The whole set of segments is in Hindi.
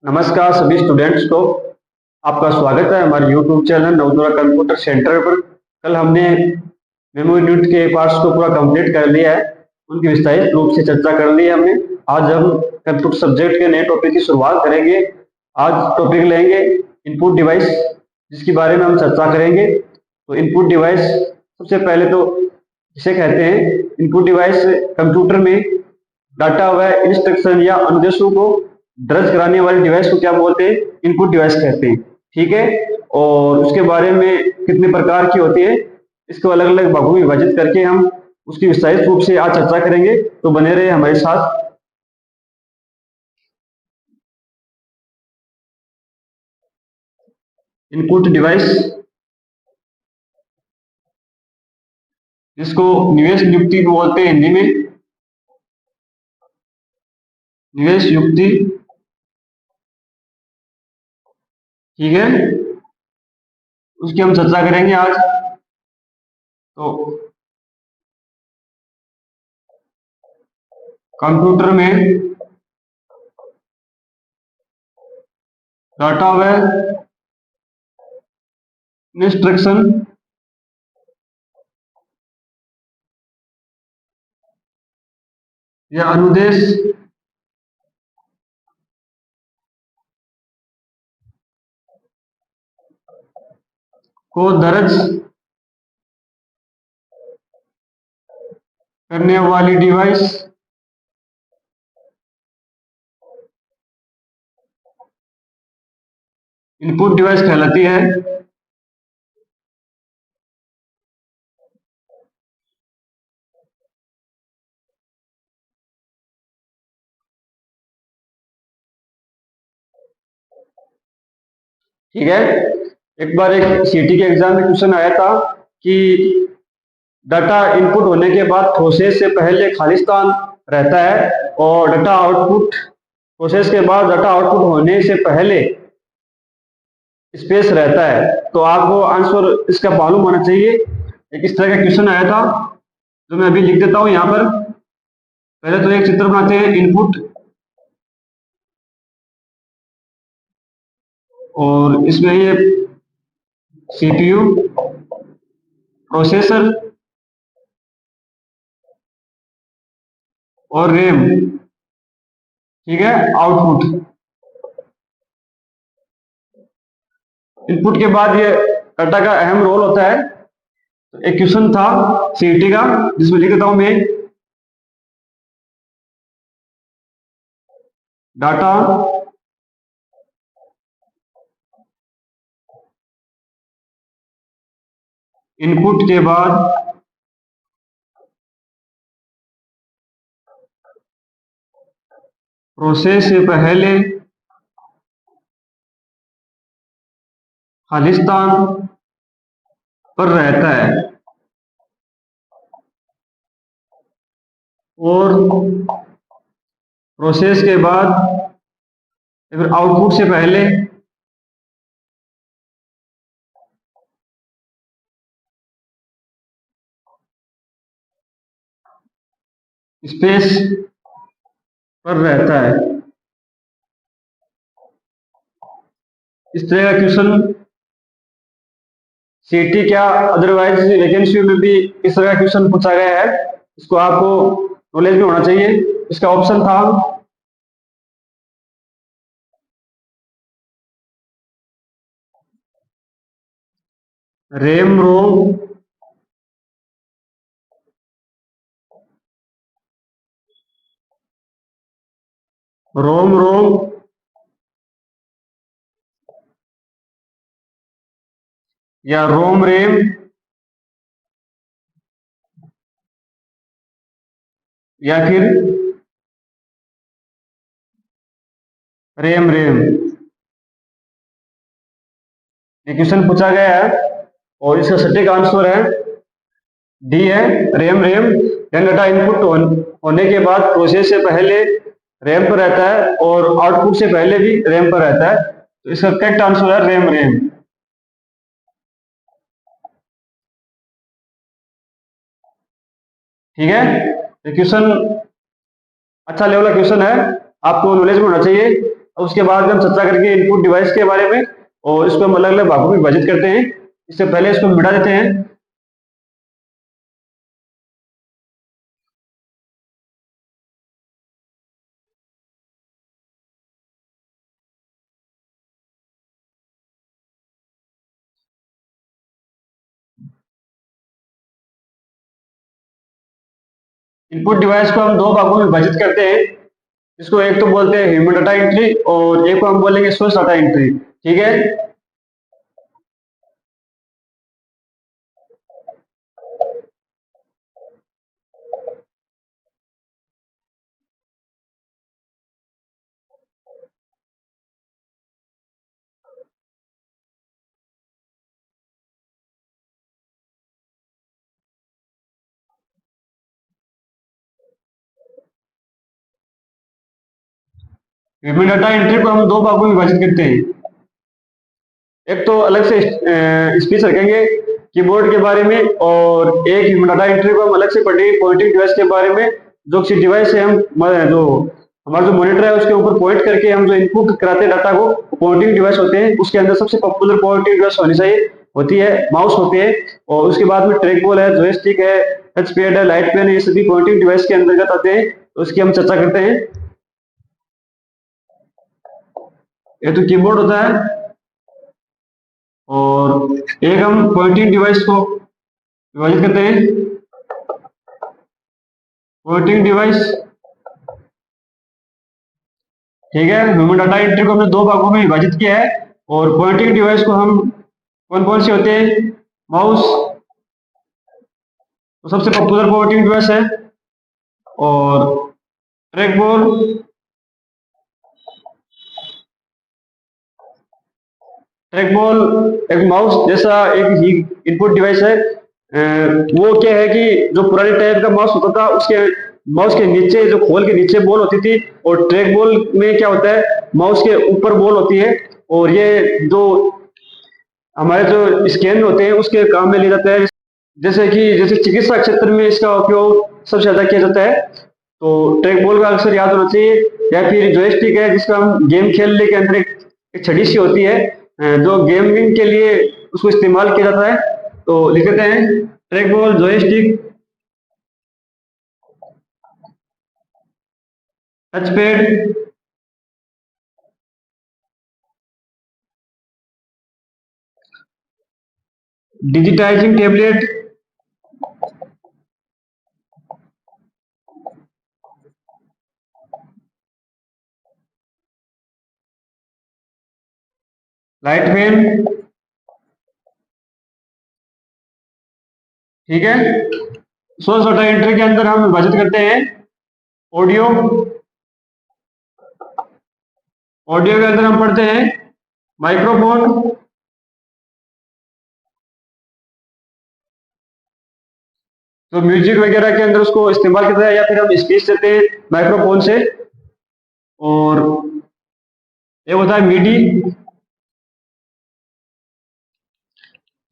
नमस्कार सभी स्टूडेंट्स को। आपका स्वागत है हमारे YouTube channel Navdurga computer centre पर। कल हमने मेमोरी यूनिट के पार्ट्स को पूरा कंप्लीट कर लिया है, उनकी विस्तारित रूप से चर्चा कर ली है हमने। आज हम कंप्यूटर सब्जेक्ट के नए टॉपिक की शुरुआत करेंगे। आज टॉपिक लेंगे इनपुट डिवाइस, जिसके बारे में हम चर्चा करेंगे। तो इनपुट डिवाइस सबसे पहले तो जिसे कहते हैं इनपुट डिवाइस, कंप्यूटर में डाटा व इंस्ट्रक्शन या अनुदेशों को दर्ज कराने वाले डिवाइस को क्या बोलते हैं? इनपुट डिवाइस कहते हैं। ठीक है, और उसके बारे में कितने प्रकार की होती है, इसको अलग अलग भागों में विभाजित करके हम उसकी विस्तारित रूप से आज चर्चा करेंगे। तो बने रहे हमारे साथ। इनपुट डिवाइस, जिसको निवेश युक्ति बोलते हैं हिंदी में, निवेश युक्ति। ठीक है, उसकी हम चर्चा करेंगे आज। तो कंप्यूटर में डाटा व इंस्ट्रक्शन या अनुदेश को दर्ज करने वाली डिवाइस इनपुट डिवाइस कहलाती है। ठीक है, एक बार एक सीटी के एग्जाम में क्वेश्चन आया था कि डाटा इनपुट होने के बाद प्रोसेस से पहले खालिस्तान रहता है और डाटा आउटपुट, प्रोसेस के बाद डाटा आउटपुट होने से पहले स्पेस रहता है। तो आपको आंसर इसका मालूम होना चाहिए। एक इस तरह का क्वेश्चन आया था, जो मैं अभी लिख देता हूं यहाँ पर। पहले तो एक चित्र बनाते हैं इनपुट, और इसमें ये सीपीयू, प्रोसेसर और रैम। ठीक है, आउटपुट। इनपुट के बाद ये डाटा का अहम रोल होता है। तो एक क्वेश्चन था सीईटी का, जिसमें लिख देता हूं मैं, डाटा इनपुट के बाद प्रोसेस से पहले खालिस्तान पर रहता है और प्रोसेस के बाद या फिर आउटपुट से पहले स्पेस पर रहता है। इस तरह का क्वेश्चन सीटी क्या अदरवाइज वैकेंसी में भी इस तरह का क्वेश्चन पूछा गया है। इसको आपको नॉलेज में होना चाहिए। इसका ऑप्शन था रैम रोम, रोम रोम या रोम रैम, या फिर रैम रैम। ये क्वेश्चन पूछा गया है और इसका सटीक आंसर है डी है, रैम रैम। डाटा इनपुट होने के बाद प्रोसेस से पहले रैम पर रहता है और आउटपुट से पहले भी रैम पर रहता है। तो इसका करेक्ट आंसर है रैम रैम। ठीक है, ये क्वेश्चन अच्छा लेवल का क्वेश्चन है, आपको नॉलेज में होना चाहिए। उसके बाद हम चर्चा करेंगे इनपुट डिवाइस के बारे में, और इसको हम अलग अलग भागों में विभाजित करते हैं। इससे पहले इसको मिटा देते हैं। इनपुट डिवाइस को हम दो भागों में विभाजित करते हैं। इसको एक तो बोलते हैं ह्यूमन डाटा एंट्री, और एक को हम बोलेंगे सोर्स डाटा एंट्री। ठीक है। ह्यूमन डाटा एंट्री को हम दो भागों में विभाजित करते हैं। एक तो अलग से स्पीच रखेंगे कीबोर्ड के बारे में, और एक ह्यूमन डाटा एंट्री को हम अलग से पढ़ेंगे पॉइंटिंग डिवाइस के बारे में। जो किसी डिवाइस है, हम जो हमारा जो मॉनिटर है उसके ऊपर पॉइंट करके हम जो इनपुट कराते हैं डाटा को, पॉइंटिंग डिवाइस होते हैं। उसके अंदर सबसे पॉपुलर पॉइंटिंग डिवाइस होनी चाहिए होती है माउस होती है, और उसके बाद में ट्रैक बॉल है, जॉयस्टिक है, टच पैड है, लाइट पेन है, ये सभी पॉइंटिंग डिवाइस के अंतर्गत आते हैं। तो उसकी हम चर्चा करते हैं। ये तो कीबोर्ड होता है, और एक हम पॉइंटिंग डिवाइस को विभाजित करते हैं। पॉइंटिंग डिवाइस, ठीक है। ह्यूमन डाटा एंट्री को हमने दो भागों में विभाजित किया है, और पॉइंटिंग डिवाइस को हम कौन कौन से होते हैं? माउस तो सबसे पॉपुलर पॉइंटिंग डिवाइस है, और ट्रैक बॉल, ट्रैक बॉल एक माउस जैसा एक ही इनपुट डिवाइस है। वो क्या है कि जो पुराने टाइप का माउस होता था, उसके माउस के नीचे जो खोल के नीचे बॉल होती थी, और ट्रैक बॉल में क्या होता है, माउस के ऊपर बॉल होती है। और ये जो हमारे जो स्कैन होते हैं उसके काम में ले जाता है। जैसे चिकित्सा क्षेत्र में इसका उपयोग सबसे ज्यादा किया जाता है। तो ट्रैक बॉल का अक्सर याद होना चाहिए। या फिर जॉयस्टिक है, जिसका हम गेम खेलने के अंदर एक छड़ी सी होती है, जो गेमिंग के लिए उसको इस्तेमाल किया जाता है। तो लिख देते हैं track ball, joystick, touch pad, digitising tablet, light pen. ठीक है। सोर्स डाटा एंट्री के अंदर हम विभाजित करते हैं ऑडियो। ऑडियो के अंदर हम पढ़ते हैं माइक्रोफोन, तो म्यूजिक वगैरह के अंदर उसको इस्तेमाल करते हैं, या फिर हम स्पीच देते हैं माइक्रोफोन से। और ये होता है मीडी।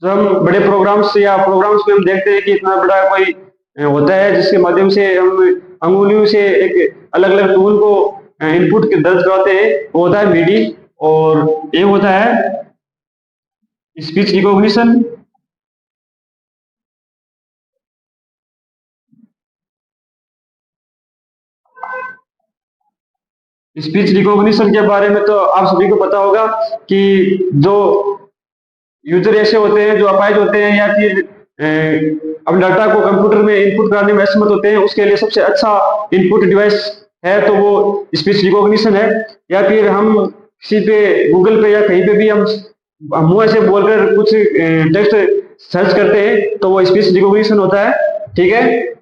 जब हम बड़े प्रोग्राम्स या प्रोग्राम्स में हम देखते हैं कि इतना बड़ा कोई होता है, जिसके माध्यम से हम अंगुलियों से एक अलग अलग टूल को इनपुट के दर्ज करवाते हैं, वो होता है मीडी। और ये होता है स्पीच रिकॉग्निशन। स्पीच रिकॉग्निशन के बारे में तो आप सभी को पता होगा कि जो यूजर ऐसे होते हैं जो अपाहिज होते हैं, या फिर अपने डाटा को कंप्यूटर में इनपुट कराने में असमर्थ होते हैं, उसके लिए सबसे अच्छा इनपुट डिवाइस है तो वो स्पीच रिकॉग्निशन है। या फिर हम किसी पे गूगल पे या कहीं पे भी हम मुंह से बोलकर कुछ टेक्स्ट सर्च करते हैं, तो वो स्पीच रिकॉग्निशन होता है। ठीक है।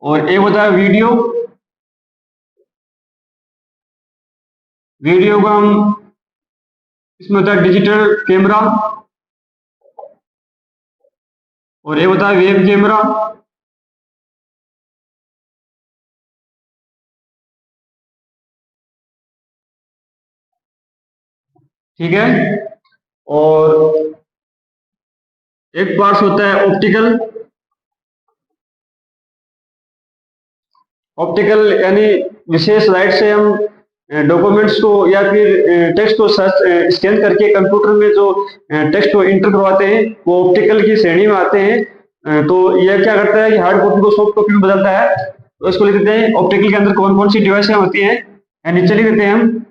और एक होता है वीडियो। वीडियो को हम, इसमें होता है डिजिटल कैमरा, और ये होता है वेब कैमरा। ठीक है। और एक पार्ट होता है ऑप्टिकल। ऑप्टिकल यानी विशेष लाइट से हम डॉक्यूमेंट्स को या फिर टेक्स्ट को सर्च स्कैन करके कंप्यूटर में जो टेक्स्ट को इंटर करवाते हैं वो ऑप्टिकल की श्रेणी में आते हैं। तो यह क्या करता है कि हार्ड कॉपी को सॉफ्ट कॉपी में बदलता है। तो इसको लिख देते हैं ऑप्टिकल के अंदर कौन कौन सी डिवाइसें होती हैं, नीचे लिख देते हैं हम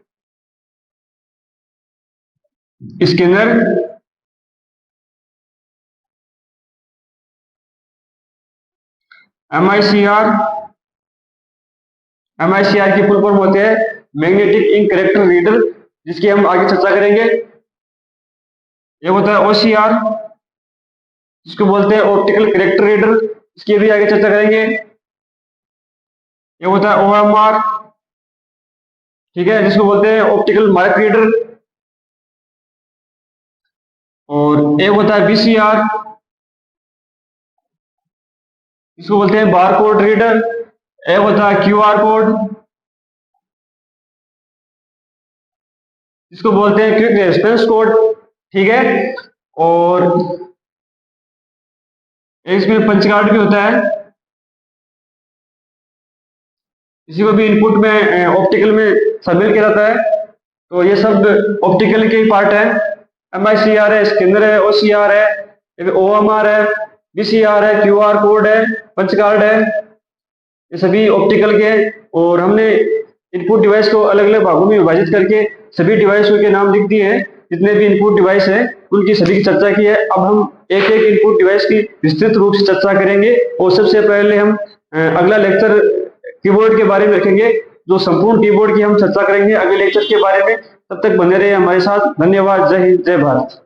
स्कैनर, MICR। MICR की फुल फॉर्म होते हैं मैग्नेटिक इंक कैरेक्टर रीडर, जिसकी हम आगे चर्चा करेंगे। ये होता है OCR, जिसको बोलते हैं ऑप्टिकल कैरेक्टर रीडर, इसकी भी आगे चर्चा करेंगे। ये होता है OMR, ठीक है, जिसको बोलते हैं ऑप्टिकल मार्क रीडर। और एक होता है BCR, इसको बोलते हैं बार कोड रीडर। एक होता है QR कोड, इसको बोलते हैं क्विक रेस्पॉन्स कोड, ठीक है। और इसमें पंच कार्ड भी होता है, इसी को भी इनपुट में ऑप्टिकल में शामिल किया जाता है। तो ये सब ऑप्टिकल के ही पार्ट है। MICR है, स्कैनर है, OCR है, OMR है, BCR है, QR कोड है, पंच कार्ड है, ये सभी ऑप्टिकल के हैं। और हमने इनपुट डिवाइस को अलग अलग भागों में विभाजित करके सभी डिवाइसों के नाम लिख दिए हैं। जितने भी इनपुट डिवाइस हैं उनकी सभी की चर्चा की है। अब हम एक एक इनपुट डिवाइस की विस्तृत रूप से चर्चा करेंगे। और सबसे पहले हम अगला लेक्चर कीबोर्ड के बारे में रखेंगे, जो संपूर्ण कीबोर्ड की हम चर्चा करेंगे अगले लेक्चर के बारे में। तब तक बने रहे हमारे साथ। धन्यवाद। जय हिंद, जय भारत।